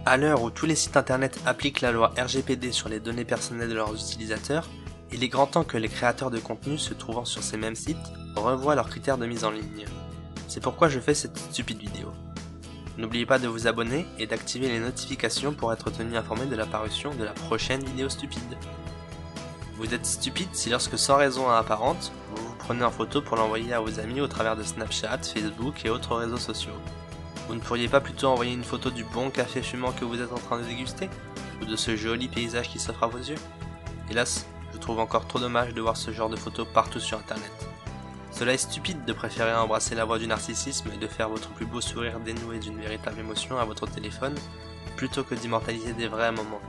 À l'heure où tous les sites internet appliquent la loi RGPD sur les données personnelles de leurs utilisateurs, il est grand temps que les créateurs de contenu se trouvant sur ces mêmes sites revoient leurs critères de mise en ligne. C'est pourquoi je fais cette stupide vidéo. N'oubliez pas de vous abonner et d'activer les notifications pour être tenu informé de la parution de la prochaine vidéo stupide. Vous êtes stupide si lorsque sans raison apparente, vous vous prenez en photo pour l'envoyer à vos amis au travers de Snapchat, Facebook et autres réseaux sociaux. Vous ne pourriez pas plutôt envoyer une photo du bon café fumant que vous êtes en train de déguster? Ou de ce joli paysage qui s'offre à vos yeux? Hélas, je trouve encore trop dommage de voir ce genre de photos partout sur internet. Cela est stupide de préférer embrasser la voie du narcissisme et de faire votre plus beau sourire dénoué d'une véritable émotion à votre téléphone, plutôt que d'immortaliser des vrais moments,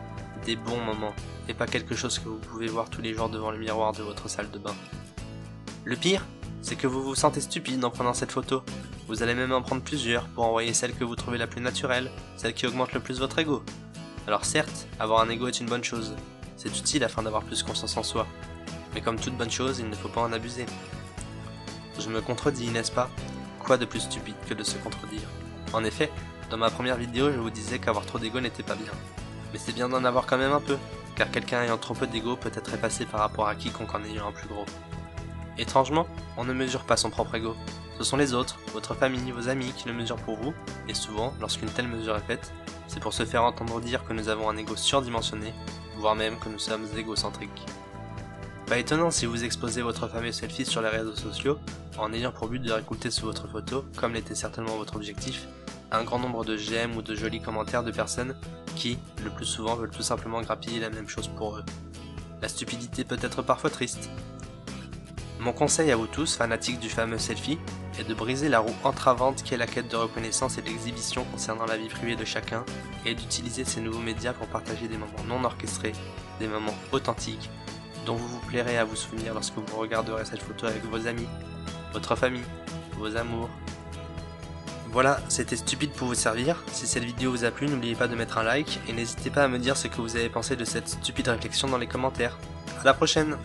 des bons moments, et pas quelque chose que vous pouvez voir tous les jours devant le miroir de votre salle de bain. Le pire, c'est que vous vous sentez stupide en prenant cette photo. Vous allez même en prendre plusieurs pour envoyer celle que vous trouvez la plus naturelle, celle qui augmente le plus votre ego. Alors certes, avoir un ego est une bonne chose. C'est utile afin d'avoir plus confiance en soi. Mais comme toute bonne chose, il ne faut pas en abuser. Je me contredis, n'est-ce pas? Quoi de plus stupide que de se contredire? En effet, dans ma première vidéo, je vous disais qu'avoir trop d'ego n'était pas bien. Mais c'est bien d'en avoir quand même un peu, car quelqu'un ayant trop peu d'ego peut être effacé par rapport à quiconque en ayant un plus gros. Étrangement, on ne mesure pas son propre ego. Ce sont les autres, votre famille, vos amis qui le mesurent pour vous, et souvent, lorsqu'une telle mesure est faite, c'est pour se faire entendre dire que nous avons un ego surdimensionné, voire même que nous sommes égocentriques. Pas étonnant si vous exposez votre fameux selfie sur les réseaux sociaux, en ayant pour but de récolter sous votre photo, comme l'était certainement votre objectif, un grand nombre de j'aime ou de jolis commentaires de personnes qui, le plus souvent, veulent tout simplement grappiller la même chose pour eux. La stupidité peut être parfois triste. Mon conseil à vous tous, fanatiques du fameux selfie, est de briser la roue entravante qu'est la quête de reconnaissance et d'exhibition concernant la vie privée de chacun, et d'utiliser ces nouveaux médias pour partager des moments non orchestrés, des moments authentiques, dont vous vous plairez à vous souvenir lorsque vous regarderez cette photo avec vos amis, votre famille, vos amours. Voilà, c'était stupide pour vous servir. Si cette vidéo vous a plu, n'oubliez pas de mettre un like, et n'hésitez pas à me dire ce que vous avez pensé de cette stupide réflexion dans les commentaires. À la prochaine!